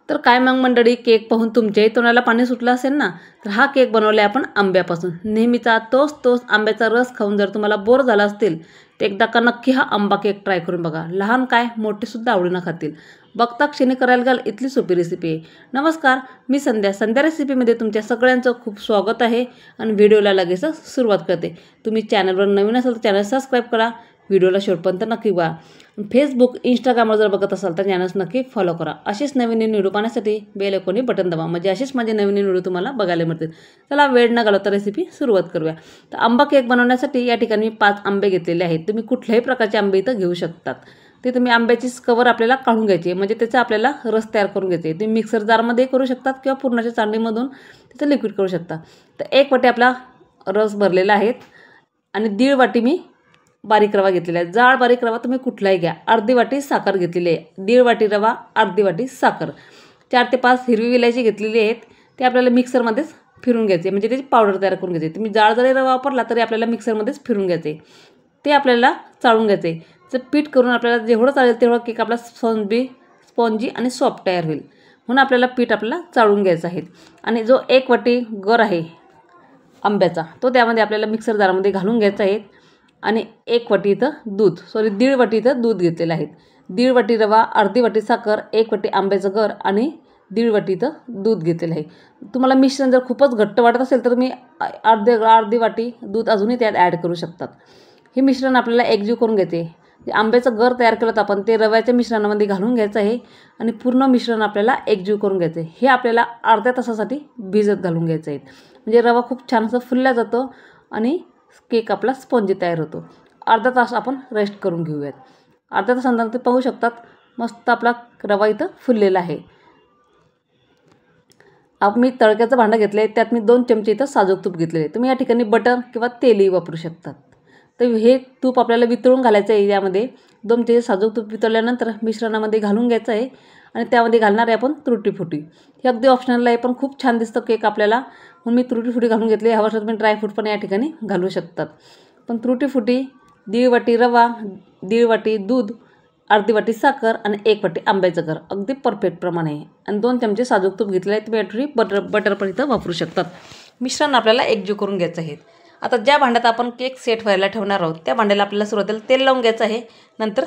तर काय मग मंडळी, केक पाहून तुमच्याही तोंडाला पाणी सुटलं असेल ना. तर हा केक बनवला आहे आपण आंब्यापासून. नेहमीचा तोच आंब्याचा रस खाऊन जर तुम्हाला बोर झाला असतील तर एकदा का नक्की हा आंबा केक ट्राय करून बघा. लहान काय मोठेसुद्धा आवडीनं खातील. बघता क्षणी करायला घाल इतकी सोपी रेसिपी आहे. नमस्कार, मी संध्या रेसिपीमध्ये तुमच्या सगळ्यांचं खूप स्वागत आहे आणि व्हिडिओला लगेचच सुरुवात करते. तुम्ही चॅनलवर नवीन असाल तर चॅनल सबस्क्राईब करा. व्हिडिओला शेवटपर्यंत नक्की बघा. फेसबुक इंस्टाग्रामवर जर बघत असाल तर चॅनल्स नक्की फॉलो करा. असेच नवीन व्हिडिओ पाहण्यासाठी बेल आयकॉनचे बटन दाबा, म्हणजे असेच माझे नवीन व्हिडिओ तुम्हाला बघायला मिळतील. चला वेळ न घालवता रेसिपी सुरुवात करूया. तर आंबा केक बनवण्यासाठी या ठिकाणी 5 आंबे घेतलेले आहेत. तुम्ही कुठल्याही प्रकारचे आंबे इथं घेऊ शकतात. ते तुम्ही आंब्याची कवर आपल्याला काढून घ्यायची, म्हणजे त्याचा आपल्याला रस तयार करून घ्यायचे. तुम्ही मिक्सर जारमध्ये करू शकतात किंवा पूर्णाच्या चाळणीमधून त्याचं लिक्विड करू शकता. तर 1 वाटी आपला रस भरलेला आहे आणि 1.5 वाटी मी बारीक रवा घेतलेला आहे. जाड बारीक रवा तुम्ही कुठलाही घ्या. अर्धी वाटी साखर घेतलेली आहे. 1.5 वाटी रवा, अर्धी वाटी साखर. 4 ते 5 हिरवी विलायची घेतलेली आहेत. ते आपल्याला मिक्सरमध्येच फिरून घ्यायचे, म्हणजे त्याची पावडर तयार करून घ्यायची. तुम्ही जाड जरी रवा वापरला तरी आपल्याला मिक्सरमध्येच फिरून घ्यायचे. ते आपल्याला चाळून घ्यायचे. तर पीठ करून आपल्याला जेवढं चालेल तेवढं केक आपला स्पॉन्जी आणि सॉफ्ट तयार होईल. म्हणून आपल्याला पीठ चाळून घ्यायचं आहे. आणि जो 1 वाटी गर आहे आंब्याचा, तो त्यामध्ये आपल्याला मिक्सर जारमध्ये घालून घ्यायचा आहे. आणि 1 वाटी इथं दूध, 1.5 वाटी इथं दूध घेतलेलं आहे. 1.5 वाटी रवा, अर्धी वाटी साखर, 1 वाटी आंब्याचं गर आणि 1.5 वाटी इथं दूध घेतलेलं आहे. तुम्हाला मिश्रण जर खूपच घट्ट वाटत असेल तर मी अर्धी वाटी दूध अजूनही त्यात ॲड करू शकतात. हे मिश्रण आपल्याला एकजीव करून घ्यायचे. जे आंब्याचं गर तयार केलं होतं आपण, ते रव्याच्या मिश्रणामध्ये घालून घ्यायचं आहे आणि पूर्ण मिश्रण आपल्याला एकजीव करून घ्यायचं आहे. हे आपल्याला अर्ध्या तासासाठी भिजत घालून घ्यायचं आहे. म्हणजे रवा खूप छान असं फुलला जातो आणि केक आपला स्पॉन्जी तयार होतो. अर्धा तास आपण रेस्ट करून घेऊयात. अर्ध्या तासानंतर ते पाहू शकतात मस्त आपला रवा इथं फुललेला आहे. मी तळक्याचं भांडं घेतलं आहे, त्यात मी 2 चमचे इथं साजूक तूप घेतलेले आहे. तुम्ही या ठिकाणी बटर किंवा तेलही वापरू शकतात. तर हे तूप आपल्याला वितळून घालायचं आहे. यामध्ये 2 चमचे साजूक तूप वितळल्यानंतर मिश्रणामध्ये घालून घ्यायचं आहे आणि त्यामध्ये घालणार आहे आपण तुरटी फुटी. हे अगदी ऑप्शनल आहे, पण खूप छान दिसतं केक आपल्याला, म्हणून मी तुरटी फुटी घालून घेतली. हवं तुम्ही ड्रायफ्रूट पण या ठिकाणी घालू शकतात. पण तुरटी फुटी, 1.5 वाटी रवा, 1.5 वाटी दूध, अर्धी वाटी साखर आणि 1 वाटी आंब्याचं गर, अगदी परफेक्ट प्रमाण आहे. आणि 2 चमचे साजूक तूप घेतलेलं आहे. तुम्ही बटर पण इथं वापरू शकतात. मिश्रण आपल्याला एकजीव करून घ्यायचं आहे. आता ज्या भांड्यात आपण केक सेट व्हायला ठेवणार आहोत त्या भांड्याला आपल्याला सुरुवातीला तेल लावून घ्यायचं आहे. नंतर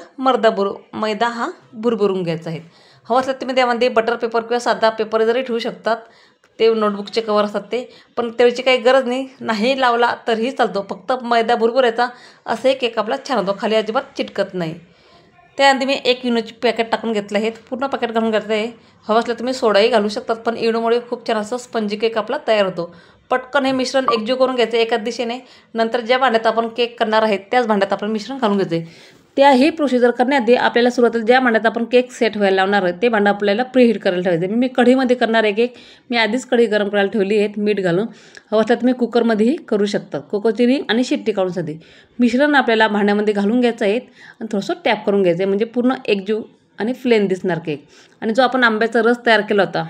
मैदा हा बुरबुरून घ्यायचा आहे. हवं असलं तुम्ही त्यामध्ये बटर पेपर किंवा साधा पेपर जरी ठेवू शकतात. ते नोटबुकचे कवर असतात ते, पण त्याची काही गरज नाही लावला तरीही चालतो. फक्त मैदा बुरबुरायचा, असे केक आपला छान होतो, खाली अजिबात चिटकत नाही. त्यानंतर मी 1 इनोची पॅकेट टाकून घेतलं आहे. पूर्ण पॅकेट घालून घ्यायचं आहे. हवं असलं तुम्ही सोडाही घालू शकतात, पण इनोमुळे खूप छान असं स्पंजी केक आपला तयार होतो. पटकन हे मिश्रण एकजीव करून घ्यायचं एकाच दिशेने. नंतर ज्या भांड्यात आपण केक करणार आहे त्याच भांड्यात आपण मिश्रण घालून घ्यायचं. ही प्रोसिजर करण्याआधी आपल्याला सुरुवातीला ज्या भांड्यात आपण केक सेट व्हायला लावणार आहे ते भांडं आपल्याला प्रीहीट करायला ठेवायचं. मी कढईमध्ये करणार आहे केक. मी आधीच कढई गरम करायला ठेवली आहे मीठ घालून. हवं असलं तुम्ही कुकरमध्येही करू शकतात. कुकरची रिंग आणि शिट्टी काढूनसाठी मिश्रण आपल्याला भांड्यामध्ये घालून घ्यायचं आहे आणि थोडंसं टॅप करून घ्यायचं आहे, म्हणजे पूर्ण एकजीव आणि प्लेन दिसणार केक. आणि जो आपण आंब्याचा रस तयार केला होता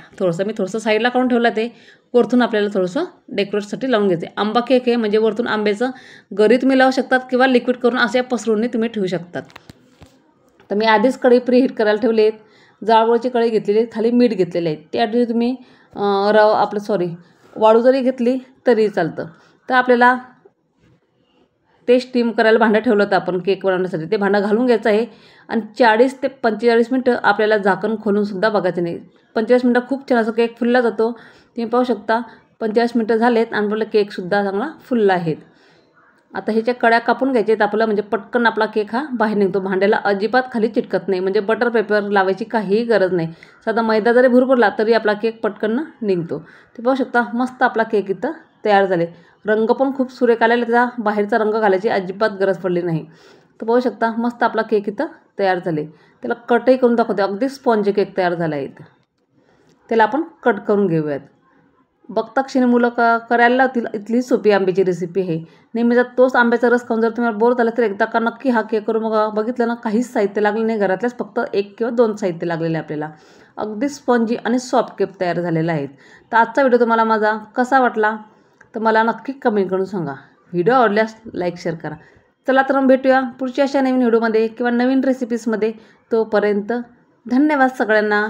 मी थोडंसं साईडला काढून ठेवला, ते वरतून आपल्याला थोडंसं डेकोरेटसाठी लावून घ्यायचं. आंबा केक आहे म्हणजे वरतून आंब्याचं गरी तुम्ही लावू शकतात किंवा लिक्विड करून अशा पसरूनही तुम्ही ठेवू शकतात. तर मी आधीच कढई प्रीहीट करायला ठेवली आहेत. जाळपोळीची कढई घेतलेली आहे, खाली मीठ घेतलेलं आहे. त्याआधी तुम्ही वाळू जरी घेतली तरी चालतं. तर आपल्याला ते स्टीम करायला भांडं ठेवलं होतं आपण केक बनवण्यासाठी, ते भांडं घालून घ्यायचं आहे. आणि 40 ते 45 मिनटं आपल्याला झाकण खोलूनसुद्धा बघायचं नाही. 45 मिनटं खूप छान असं केक फुलला जातो. तुम्ही पाहू शकता 45 मिनटं झालेत आणि आपला केकसुद्धा चांगला फुलला आहे. आता ह्याच्या कड्या कापून घ्यायच्या आहेत आपल्याला, म्हणजे पटकन आपला केक हा बाहेर निघतो. भांड्याला अजिबात खाली चिटकत नाही, म्हणजे बटर पेपर लावायची काहीही गरज नाही. साधा मैदा जरी भुरभुरला तरी आपला केक पटकन निघतो. ते पाहू शकता मस्त आपला केक इथं तयार झाले. रंग पण खूप सुरेख आलेला, त्याचा बाहेरचा रंग घालायची अजिबात गरज पडली नाही. तर पाहू शकता मस्त आपला केक इथं तयार झाले. त्याला कटही करून दाखवते. अगदी स्पॉन्जी केक तयार झाला आहे. त्याला आपण कट करून घेऊयात. बघता क्षणी मुलं करायला लावतील इथली सोपी आंब्याची रेसिपी आहे. नेहमीचा तोच आंब्याचा रस खाऊन जर तुम्हाला बोर झाला तर एकदा का नक्की हा केक करून बघितलं ना, काहीच साहित्य लागलं नाही. घरातल्याच फक्त 1 किंवा 2 साहित्य लागलेले आपल्याला. अगदी स्पॉन्जी आणि सॉफ्ट केक तयार झालेला आहे. तर आजचा व्हिडिओ तुम्हाला माझा कसा वाटला तर मला नक्की कमेंट करून सांगा. व्हिडिओ आवडल्यास लाईक शेअर करा. चला तर मग भेटूया पुढच्या अशा नवीन व्हिडिओमध्ये किंवा नवीन रेसिपीजमध्ये. तोपर्यंत धन्यवाद सगळ्यांना.